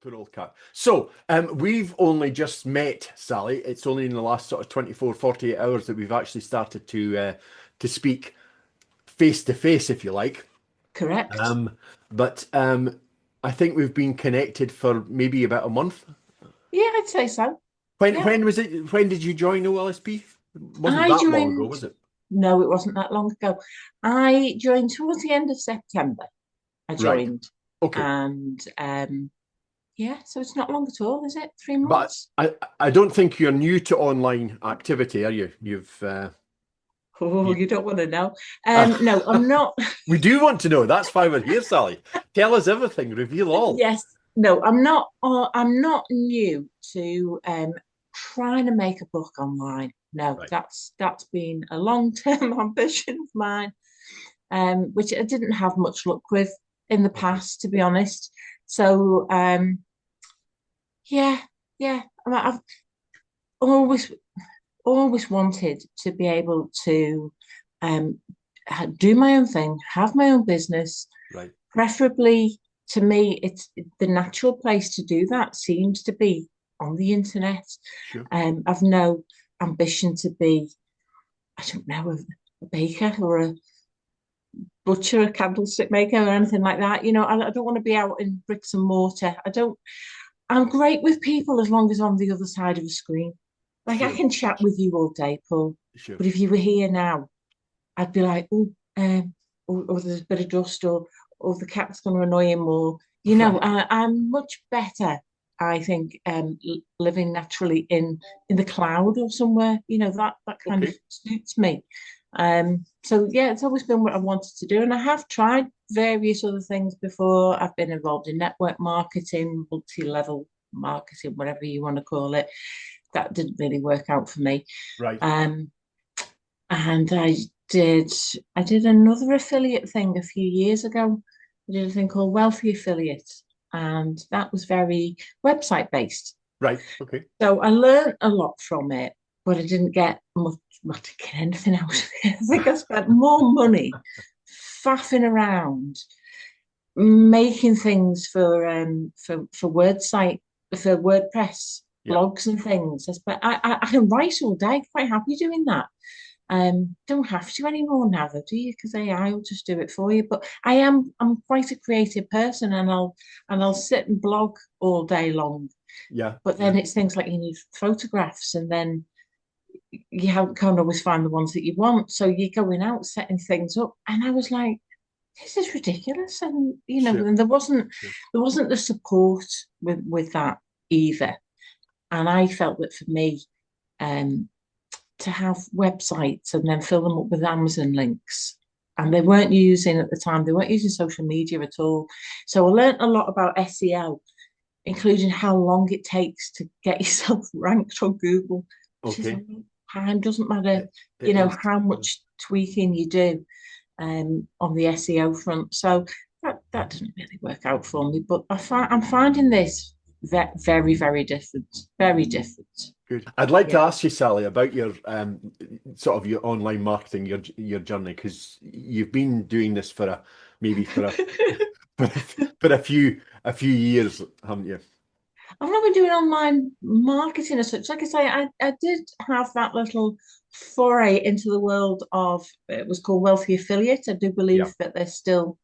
Poor old cat. So, we've only just met, Sally. It's only in the last sort of 24, 48 hours that we've actually started to speak face to face, if you like. Correct. But I think we've been connected for maybe about a month. Yeah, I'd say so. When Yeah. when was it? When did you join OLSP? It wasn't I that long ago, joined, was it? no, it wasn't that long ago. I joined towards the end of September. I Right. joined. Okay. And yeah, so it's not long at all, is it? Three But months? I don't think you're new to online activity, are you? Oh, You you don't want to know. No, I'm not. we do want to know. That's why we're here, Sally. Tell us everything. Reveal all. Yes, no, I'm not. I'm not new to trying to make a book online. No, Right. that's been a long-term ambition of mine, which I didn't have much luck with in the Okay. past, to be honest. So, yeah, yeah, I've always always wanted to be able to um, do my own thing, have my own business. Right. Preferably, to me, it's the natural place to do that seems to be on the internet. Sure. I've no ambition to be, I don't know, a baker or a butcher, a candlestick maker, or anything like that. I don't want to be out in bricks and mortar. I don't. I'm great with people as long as I'm on the other side of a screen. Like I Sure. can chat with you all day, Paul. Sure. But if you were here now, I'd be like, oh, there's a bit of dust, or the cat's going to annoy him, or Right. I'm much better, I think, living naturally in the cloud or somewhere. That kind of Okay. suits me. So yeah, it's always been what I wanted to do, and I have tried various other things before. I've been involved in network marketing, multi-level marketing, whatever you want to call it. That didn't really work out for me. Right. Um, and did I did another affiliate thing a few years ago. I did a thing called Wealthy Affiliate, and that was very website based. Right. Okay. So I learned a lot from it, but I didn't get much get anything out of it. I think I spent more money faffing around making things for WordPress Yeah. blogs and things. I can write all day, quite happy doing that. Don't have to anymore now, though, do you? Because AI will just do it for you. But I'm quite a creative person, and I'll sit and blog all day long. Yeah. But Yeah. then it's things like you need photographs, and then can't always find the ones that you want. So you're going out setting things up, and I was like, this is ridiculous. And Sure. and Sure. there wasn't the support with that either. And I felt that for me, um, to have websites and then fill them up with Amazon links. And they weren't using at the time, they weren't using social media at all. So I learned a lot about SEO, including how long it takes to get yourself ranked on Google, which is a Okay. long time, doesn't matter, It is. how much tweaking you do on the SEO front. So that didn't really work out for me. But I'm finding this very, very different. Very different. Good. I'd like to Yeah. ask you, Sally, about your sort of your online marketing, your journey, because you've been doing this for a maybe for a for a few years, haven't you? I've not been doing online marketing as such. Like I say, I did have that little foray into the world of it was called Wealthy Affiliate. I do Yeah. believe that they're still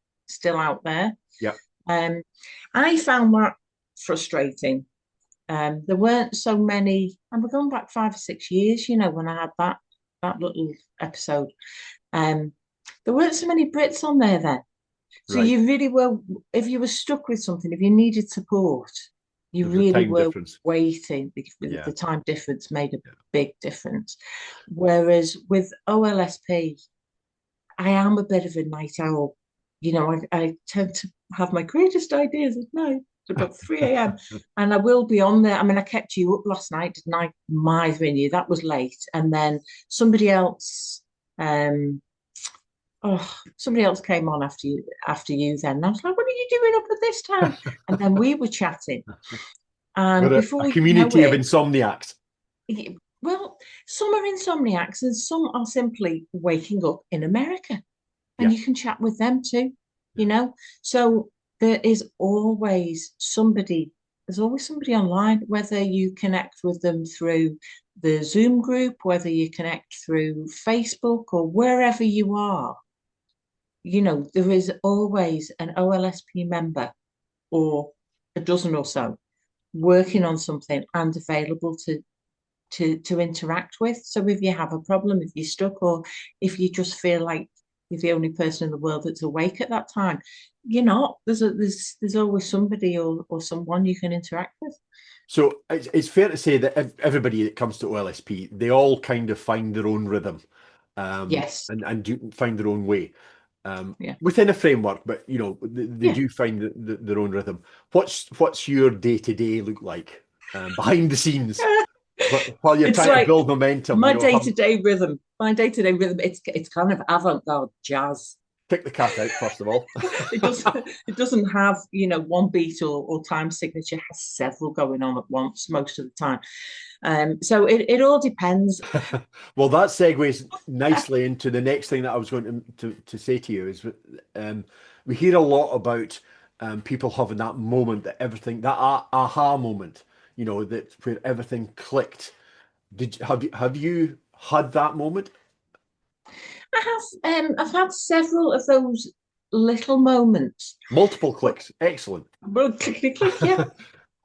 out there. Yeah. Um, I found that frustrating. There weren't so many, and we're going back 5 or 6 years, when I had that little episode. Um, there weren't so many Brits on there then. So Right. you really were, if you were stuck with something, if you needed support, you There's a really time were difference. waiting. The Yeah. time difference made a Yeah. big difference. Whereas with OLSP, I am a bit of a night owl. I tend to have my greatest ideas at night, at about 3 a.m. And I will be on there. I mean, I kept you up last night, didn't I? My venue, that was late. And then somebody else, um, somebody else came on after you then. And I was like, what are you doing up at this time? And then we were chatting. And We're a before you know community of it, insomniacs. well, some are insomniacs and some are simply waking up in America. And Yeah. you can chat with them too, you Yeah. know. So there is always somebody there's always somebody online, whether you connect with them through the Zoom group, whether you connect through Facebook or wherever you are, there is always an OLSP member or a dozen or so working on something and available to interact with. So if you have a problem, if you're stuck, or if you just feel like you're the only person in the world that's awake at that time, you're not. There's always somebody or someone you can interact with. So it's fair to say that everybody that comes to OLSP, they all kind of find their own rhythm, Yes. and do find their own way, Yeah. within a framework. But they Yeah. do find their own rhythm. What's your day to day look like, behind the scenes, while you're It's trying to like build momentum? my day-to-day rhythm. My day-to-day rhythm, it's kind of avant-garde jazz. Kick the cat out first of all. It doesn't have, one beat or time signature. It has several going on at once most of the time. So it all depends. Well, that segues nicely into the next thing that I was going to say to you is, we hear a lot about, people having that moment, that aha moment, that where everything clicked. Have you had that moment? I've had several of those little moments. Multiple But clicks. Excellent. well, click, click, click, yeah.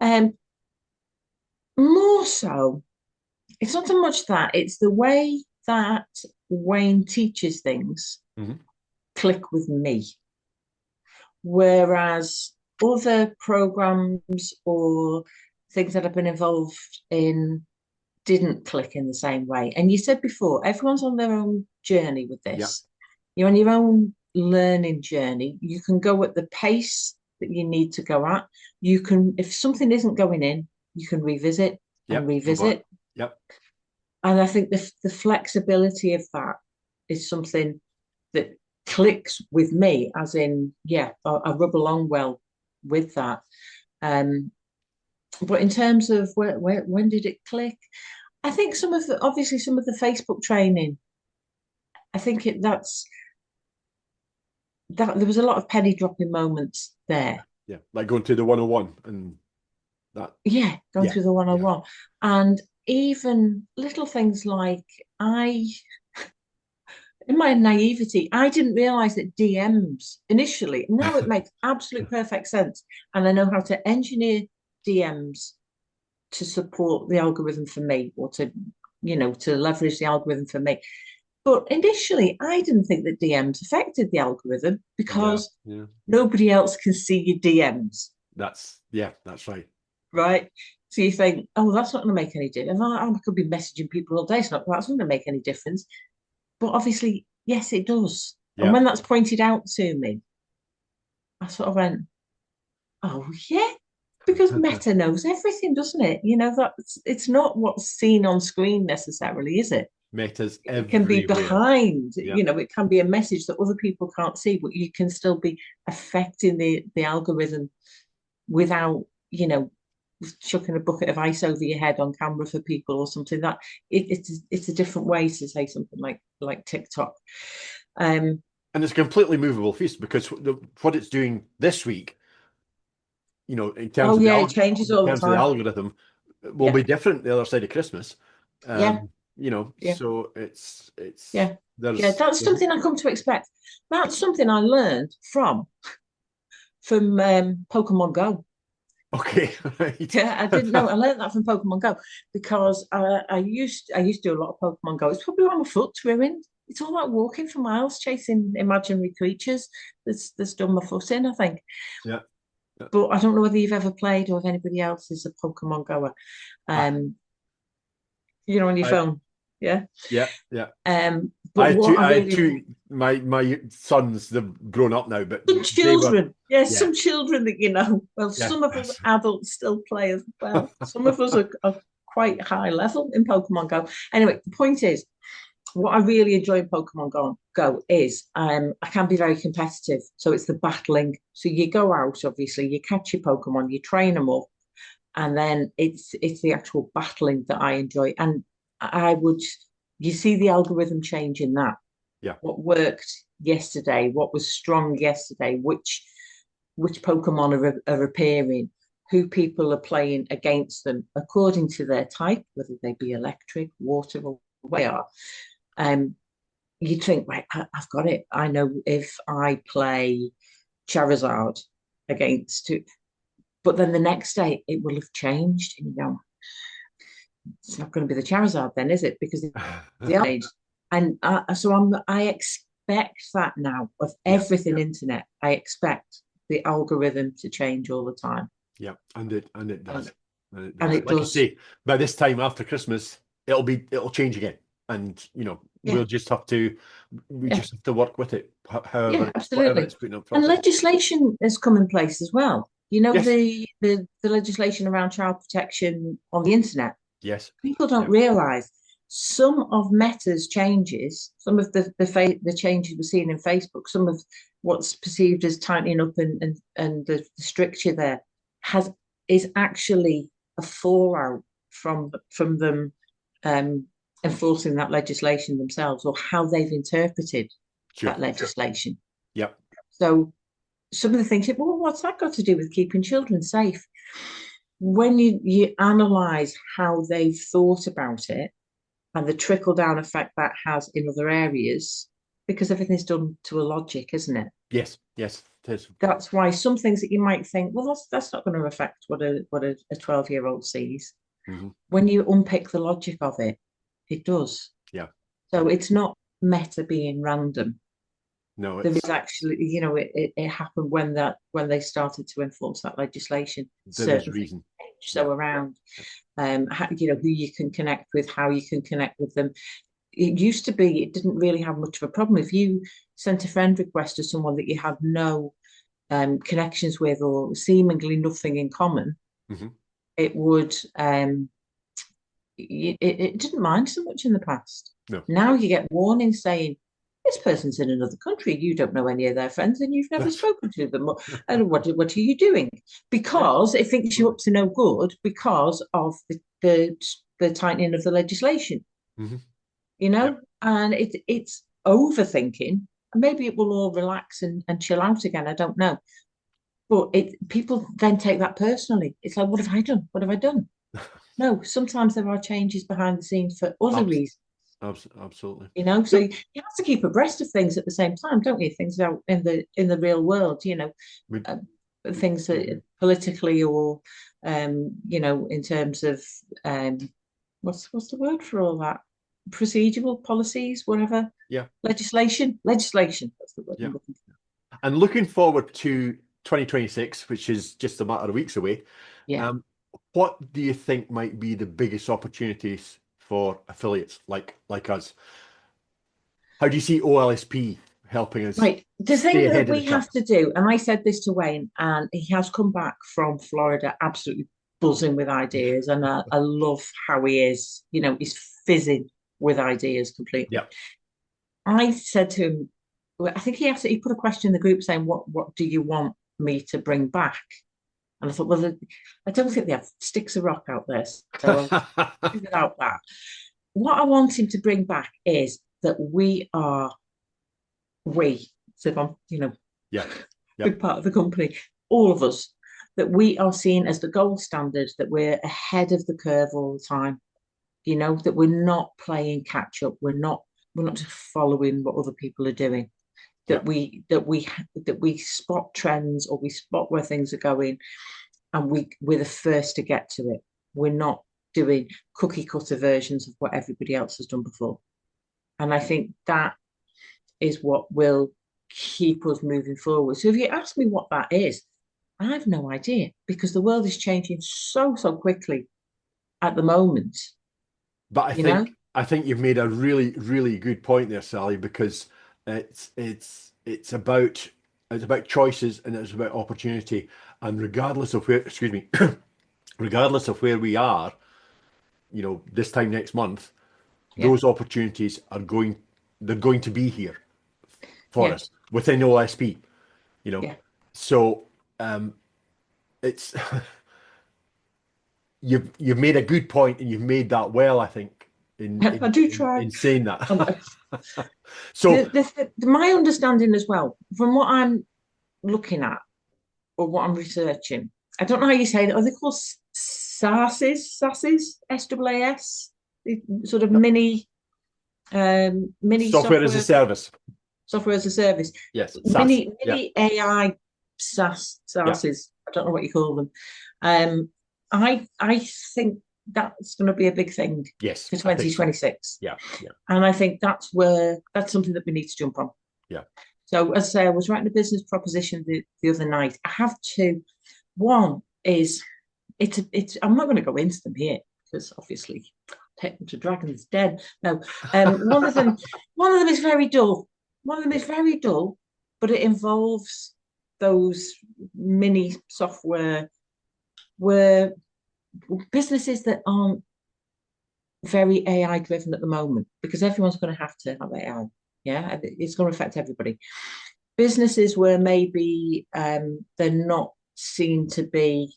Um, More so, it's not so much that, it's the way that Wayne teaches things Mhm. click with me. Whereas other programs or things that I've been involved in didn't click in the same way. And you said before, everyone's on their own journey with Yeah. this. You're on your own learning journey. You can go at the pace that you need to go at. You can, if something isn't going in, you can revisit and Yep. Go back. revisit. Yep. And I think the flexibility of that is something that clicks with me, as in, yeah, I rub along well with that. Um, but in terms of when did it click? I think obviously some of the Facebook training. I think that's that there was a lot of penny dropping moments there. Yeah. Like going to the 101 and that. Yeah, going Yeah. through the Yeah. 101. And even little things like I in my naivety, I didn't realize that DMs initially, now it makes absolute perfect sense. And I know how to engineer DMs to support the algorithm for me, or to leverage the algorithm for me. But initially, I didn't think that DMs affected the algorithm Yeah. because Yeah. nobody else can see your DMs, That's right. right? So you think, oh, that's not going to make any difference. I could be messaging people all day. That's not going to make any difference. But obviously, yes, it does. And Yeah. when that's pointed out to me, I sort of went, oh, yeah, because Meta knows everything, doesn't it? It's not what's seen on screen necessarily, is it? Meta's It can be everywhere. behind, Yeah. it can be a message that other people can't see, but you can still be affecting the algorithm without, chucking a bucket of ice over your head on camera for people or something. That it's a different way to say something like TikTok. And it's a completely movable feast because what it's doing this week, in terms Oh of yeah, it changes all the the time. algorithm, will Yeah, be different the other side of Christmas. yeah, yeah, So it's yeah, yeah. there's, That's there's something I come to expect. That's something I learned from Pokemon Go. okay, right. Yeah, I didn't know. I learned that from Pokemon Go because I used to do a lot of Pokemon Go. It's probably why my foot's ruined. It's all about walking for miles, chasing imaginary creatures. That's done my foot in, I think. Yeah. Yeah. But I don't know whether you've ever played or if anybody else is a Pokemon goer. I, Um, on your I, phone. Yeah. yeah, yeah. But what I I have really two. My sons, they've grown up now, but some they were, children, yes, yeah, some children that well, yeah. some of us adults still play as well. Some of us are quite high level in Pokemon Go. Anyway, the point is, what I really enjoy in Pokemon Go is I can be very competitive. So it's the battling. So you go out, obviously, you catch your Pokemon, you train them up, and then it's the actual battling that I enjoy. And I would you see the algorithm change in that. Yeah. What worked yesterday, what was strong yesterday, which Pokemon are appearing, who people are playing against them according to their type, whether they be electric, water, or what they are. You'd think, right, I've got it. I know if I play Charizard against two, but then the next day it will have changed, and you go, it's not going to be the Charizard then, is it? Because the age, and I expect that now of Yeah. everything internet. I expect the algorithm to change all the time. Yeah, and it does. And it And does. it Like you does. say, by this time after Christmas, it'll change again. And Yeah, we yeah, just have to work with it, yeah, whatever absolutely. it's putting up for And us. legislation has come in place as well. You know, Yes, the legislation around child protection on the internet. yes, People don't yeah, realize some of Meta's changes, some of the changes we're seeing in Facebook, some of what's perceived as tightening up and the stricture there has is actually a fallout from them enforcing that legislation themselves, or how they've interpreted sure. that legislation. Yep, So some of the things, well, what's that got to do with keeping children safe? When you analyze how they've thought about it and the trickle down effect that has in other areas, because everything's done to a logic, isn't it? yes, yes, it is. That's why some things that you might think, well, that's not going to affect what a 12-year-old sees. Hmm. When you unpick the logic of it, it does. Yeah, So it's not Meta being random. no, There is actually, it happened when they started to enforce that legislation. there is Certain things reason. changed. Yeah, So around how, who you can connect with, how you can connect with them. It used to be it didn't really have much of a problem if you sent a friend request to someone that you had no connections with or seemingly nothing in common. hmm, It would it didn't mind so much in the past. no. Now you get warnings saying this person's in another country, you don't know any of their friends, and you've never That's spoken to them. And what are you doing? yeah, Because it thinks you're up to no good because of the tightening of the legislation, hmm, yeah, and it's overthinking. Maybe it will all relax and chill out again. I don't know. But people then take that personally. It's like, what have I done? What have I done? No, sometimes there are changes behind the scenes for other Abs reasons, absolutely. so No, you have to keep abreast of things at the same time, don't you? Things out in the real world, we, uh, things that politically or in terms of um what's the word for all that? Procedural policies, whatever. yeah, Legislation. That's the word yeah. I'm looking for. And looking forward to 2026, which is just a matter of weeks away. Yeah. Um, what do you think might be the biggest opportunities for affiliates like us? How do you see OLSP helping us Right. The stay thing that ahead of the we have charts? to do, and I said this to Wayne, and he has come back from Florida absolutely buzzing with ideas. And I love how he is, he's fizzing with ideas completely. Yeah. I said to him, I think he put a question in the group saying, what do you want me to bring back? And I thought, well, I don't think they have sticks of rock out there. So I'll figure out that. What I want him to bring back is that so if I'm, Yeah. Yeah. big part of the company, all of us, that we are seen as the gold standard, that we're ahead of the curve all the time, that we're not playing catch up, we're not just following what other people are doing, Yeah. that we spot trends or we spot where things are going, and we're the first to get to it. We're not doing cookie cutter versions of what everybody else has done before. And I think that is what will keep us moving forward. So if you ask me what that is, I have no idea, because the world is changing so quickly at the moment, But you know? I think you've made a really, really good point there, Sally, because it's about choices and it's about opportunity. And regardless of where, excuse me, regardless of where we are, this time next month, Yeah, those opportunities they're going to be here for yeah, us within OSP, you know. yeah. So it's you've made a good point and you've made that well, I think, in I do try. in saying that. Um, So my understanding as well, from what I'm looking at or what I'm researching, I don't know how you say it. Are they called SaaSes? SaaS? Sort of Yep. mini Software as a software service. software as a service, Yes. SaaS. Yeah. mini AI Yeah. SaaSes. I don't know what you call them. I think that's going to be a big thing Yes. for I think so. 2026. Yeah. Yeah. And I think that's something that we need to jump on. Yeah. So as I say, I was writing a business proposition the other night. I have two. One is it's I'm not going to go into them here because obviously take them to Dragon's Den. No, one of them is very dull. One of them is very dull, but it involves those mini software where businesses that aren't very AI driven at the moment, because everyone's going to have AI. Yeah, it's going to affect everybody. Businesses where maybe they're not seen to be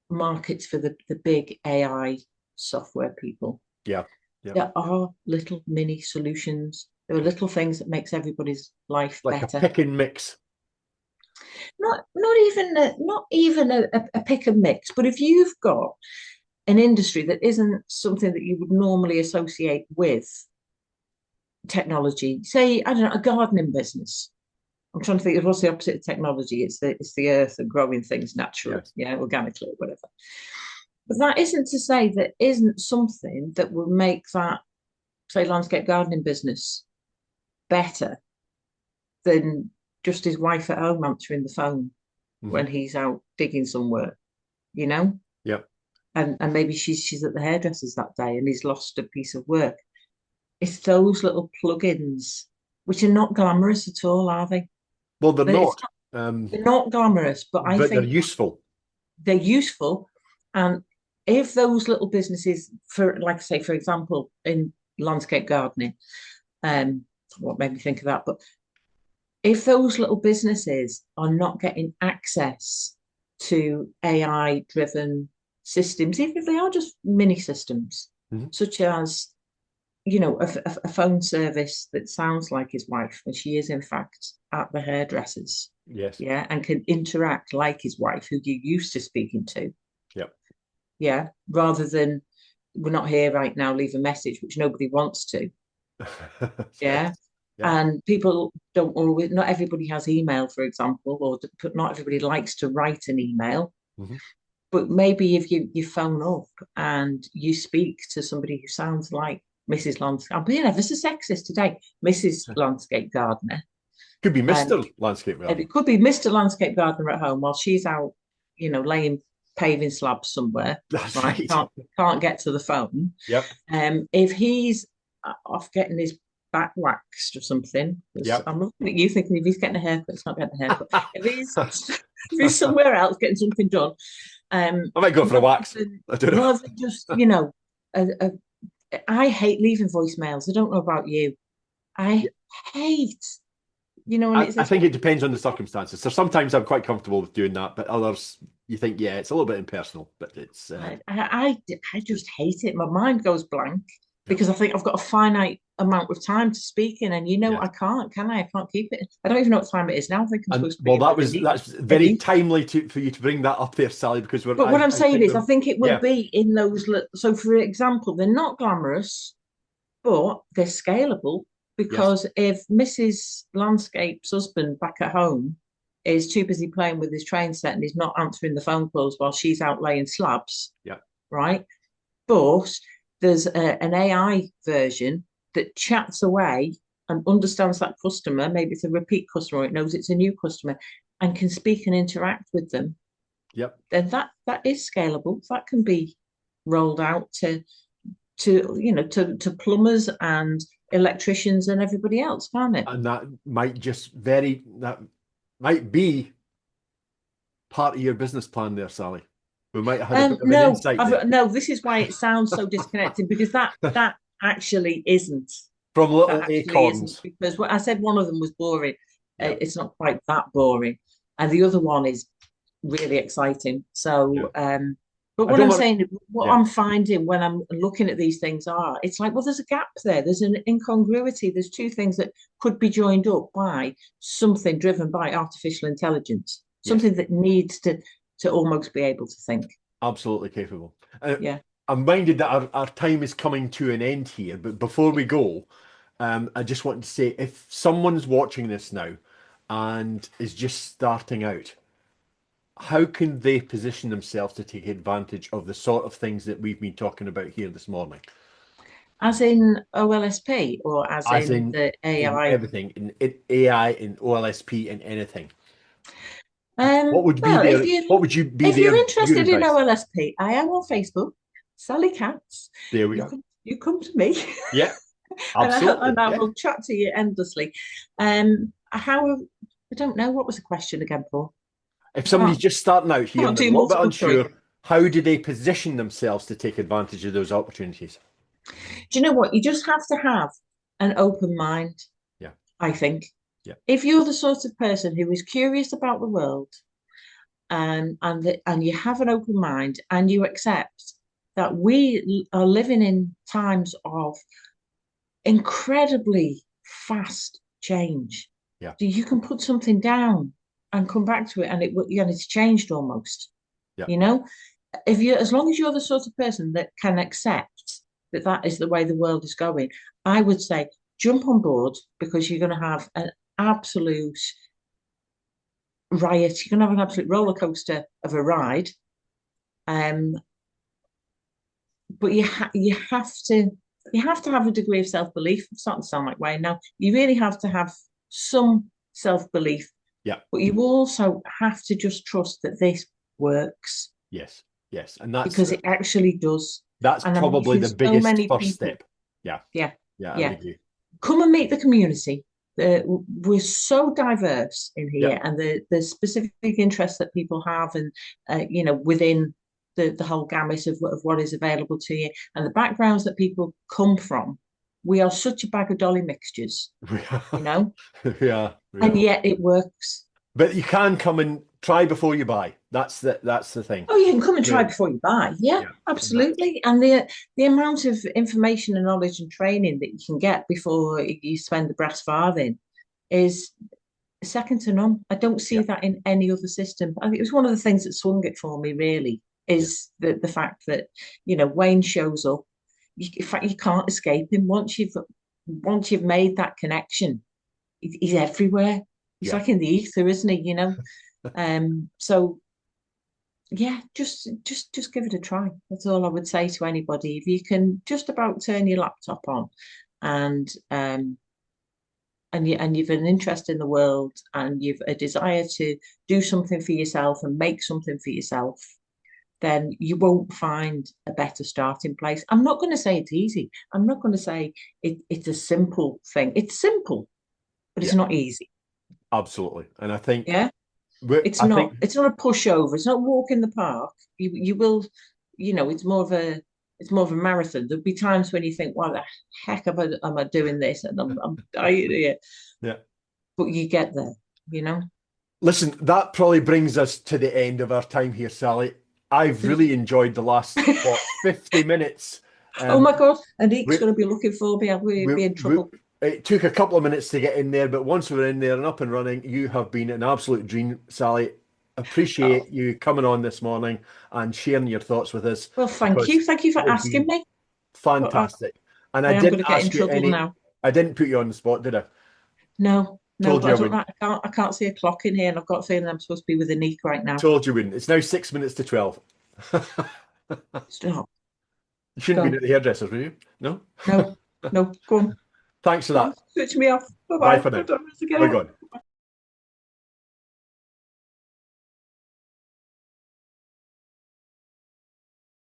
markets for the big AI software people. Yeah. Yeah. There are little mini solutions. There are little things that makes everybody's life Like a better. pick and mix. Not even a pick and mix, but if you've got an industry that isn't something that you would normally associate with technology, say, I don't know, a gardening business. I'm trying to think of what's the opposite of technology. It's the earth and growing things naturally, Yes. yeah, organically, whatever. But that isn't to say that isn't something that will make that, say, landscape gardening business better than just his wife at home answering the phone Mm-hmm. when he's out digging somewhere, you know? Yep. And maybe she's at the hairdresser's that day and he's lost a piece of work. It's those little plugins which are not glamorous at all, are they? Well, they're It's not, they're not glamorous, but I but they're think useful. they're useful. And if those little businesses, for like I say, for example, in landscape gardening, what made me think of that, but if those little businesses are not getting access to AI driven systems, even if they are just mini systems, Mm-hmm. such as, a phone service that sounds like his wife when she is in fact at the hairdressers, Yes. yeah, and can interact like his wife, who you're used to speaking to, Yep. yeah, rather than we're not here right now, leave a message, which nobody wants to, Yes. yeah. Yeah. And people don't always, not everybody has email, for example, or not everybody likes to write an email. Mm-hmm. But maybe if you phone up and you speak to somebody who sounds like Mrs. Landscape, I'm being ever so sexist today, Mrs. Landscape Gardener. Could be Um, Mr. Landscape and Gardener. it could be Mr. Landscape Gardener at home while she's out, laying paving slabs somewhere, That's right? right. Can't get to the phone. Yep. If he's off getting his back waxed or something, Yep. I'm looking at you thinking if he's getting a haircut, it's not getting a haircut. if he's somewhere else getting something done, I might go for a wax. I don't know. rather than just, I hate leaving voicemails. I don't know about you. I hate, and I think it depends on the circumstances. So sometimes I'm quite comfortable with doing that, but others you think, yeah, it's a little bit impersonal. But it's I just hate it. My mind goes blank because I think I've got a finite amount of time to speak in, and yeah. I can't, can I? I can't keep it. I don't even know what time it is now. I think I'm supposed to be. Well, that's very timely for you to bring that up there, Sally, because But what I'm saying is, I think it will be in those. So, for example, they're not glamorous, but they're scalable because if Mrs. Landscape's husband back at home is too busy playing with his train set and he's not answering the phone calls while she's out laying slabs, right? But there's an AI version that chats away and understands that customer. Maybe it's a repeat customer, it knows it's a new customer and can speak and interact with them. Yep. Then that is scalable. That can be rolled out to plumbers and electricians and everybody else, can't it? And that might be part of your business plan there, Sally. We might have had a bit of an insight there. No, this is why it sounds so disconnected because that actually isn't. From little acorns. Because what I said, one of them was boring. It's not quite that boring. And the other one is really exciting. So, but what I'm saying, what I'm finding when I'm looking at these things it's like, well, there's a gap there. There's an incongruity. There's two things that could be joined up by something driven by artificial intelligence, something that needs to to almost be able to think. Absolutely capable. Yeah. I'm minded that our time is coming to an end here, but before we go, I just want to say if someone's watching this now and is just starting out, how can they position themselves to take advantage of the sort of things that we've been talking about here this morning? As in OLSP or as As in the in AI? everything, in AI, in OLSP, in anything. Well, What would you be if you're your interested in advice? OLSP, I am on Facebook, Sally Katz. There we go. You come to me, Yeah, and absolutely. I Yeah. will chat to you endlessly. How I don't know what was the question again, Paul. If I somebody's can't just starting out here can't and they're a do little bit multiple choice. unsure, how do they position themselves to take advantage of those opportunities? Do you know what? You just have to have an open mind, Yeah, I think. yeah, If you're the sort of person who is curious about the world, and you have an open mind and you accept that we are living in times of incredibly fast change. yeah, So you can put something down and come back to it, and it's changed almost. yeah. You know, if you as long as you're the sort of person that can accept that that is the way the world is going, I would say jump on board because you're going to have an absolute riot. You're going to have an absolute roller coaster of a ride. Um, but you have to have a degree of self belief. It's starting to sound like Wayne now. You really have to have some self belief, Yeah. but you also have to just trust that this works Yes, yes, and because it actually does. that's And I'm probably meeting the so biggest many first people. step. Yeah, Yeah, yeah, I would yeah. agree. Come and meet the community. We're so diverse in Yeah, here, and the specific interests that people have, and within the whole gamut of what is available to you, and the backgrounds that people come from. We are such a bag of dolly mixtures, we you are. know, We and are. yet it works. But you can come and try before you buy. That's the thing. Oh, you can come and try The- before you buy. Yeah, yeah, and that's absolutely. And the amount of information and knowledge and training that you can get before you spend the brass farthing is second to none. I don't see yeah, that in any other system. I think it was one of the things that swung it for me, really, yeah, is the fact that, Wayne shows up. In fact, you can't escape him once you've made that connection. He's everywhere. He's yeah. like in the ether, isn't he? So yeah, just give it a try. That's all I would say to anybody. If you can just about turn your laptop on and you've an interest in the world and you've a desire to do something for yourself and make something for yourself, then you won't find a better starting place. I'm not going to say it's easy. I'm not going to say it's a simple thing. It's simple, but Yeah, it's not easy. absolutely. And I think Yeah. we It's I think not it's not a pushover. It's not a walk in the park. You will, it's more of a marathon. There'll be times when you think, "Why the heck am I doing this?" And I'm dying here. yeah. But you get there, you know. Listen, that probably brings us to the end of our time here, Sally. I've really enjoyed the last, what, 50 minutes. Oh Um, my God! And Eek's we, going to be looking for me. We'll we, be in we, trouble. it took a couple of minutes to get in there, but once we're in there and up and running, you have been an absolute dream, Sally. Oh, Appreciate you coming on this morning and sharing your thoughts with us well, thank because you. Thank you for it has asking been me. But fantastic. And I am going to get in trouble now. I didn't put you on the spot, did I? No, no, Told but you I I don't know. wouldn't. I can't see a clock in here, and I've got a feeling I'm supposed to be with a Neek right now. Told you wouldn't. It's now 6 minutes to 12. Stop. You shouldn't have been Go. at the hairdressers, were you? No? No, no. Go on. Thanks for Go on. that. Switch me off. Bye Bye bye. for I now. don't have to get Bye up. gone.